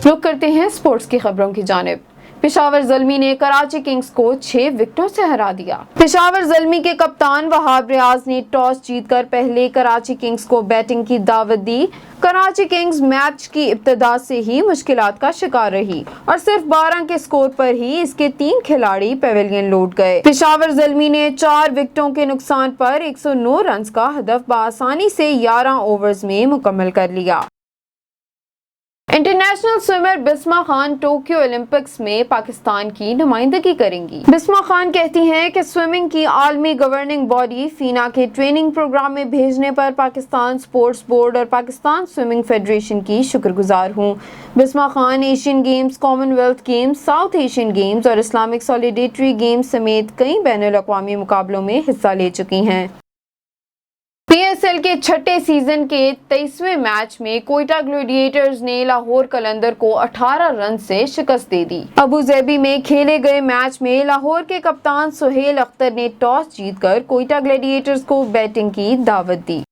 रुक करते हैं स्पोर्ट्स की खबरों की जानिब। पेशावर ज़ल्मी ने कराची किंग्स को 6 विकेटों से हरा दिया। पेशावर ज़ल्मी के कप्तान वहाब रियाज ने टॉस जीतकर पहले कराची किंग्स को बैटिंग की दावत दी। कराची किंग्स मैच की इब्तिदा से ही मुश्किलात का शिकार रही और सिर्फ 12 के स्कोर पर ही इसके 3 खिलाड़ी पेविलियन लौट गए। पेशावर ज़ल्मी ने 4 विकेटों के नुकसान पर 109 रन का हदफ बआसानी से 11 ओवर्स में मुकम्मल कर लिया। International swimmer Bisma Khan Tokyo Olympics में पाकिस्तान की नुमाइंदगी करेंगी। बिस्मा खान कहती हैं कि स्विमिंग की आलमी गवर्निंग बॉडी फीना के ट्रेनिंग प्रोग्राम में भेजने पर पाकिस्तान स्पोर्ट्स बोर्ड और पाकिस्तान स्विमिंग फेडरेशन की शुक्रगुजार हूँ। Bisma Khan Asian Games, Commonwealth Games, South Asian Games और इस्लामिक सॉलिडेटरी गेम्स समेत कई बैनुल-अक़वामी मुकाबलों में हिस्सा ले चुकी हैं। PSL के छठे सीजन के 23वें मैच में कोयटा ग्लैडिएटर्स ने लाहौर कलंदर को 18 रन से शिकस्त दे दी। अबू ज़ेबी में खेले गए मैच में लाहौर के कप्तान सुहेल अख्तर ने टॉस जीतकर कोयटा ग्लैडिएटर्स को बैटिंग की दावत दी।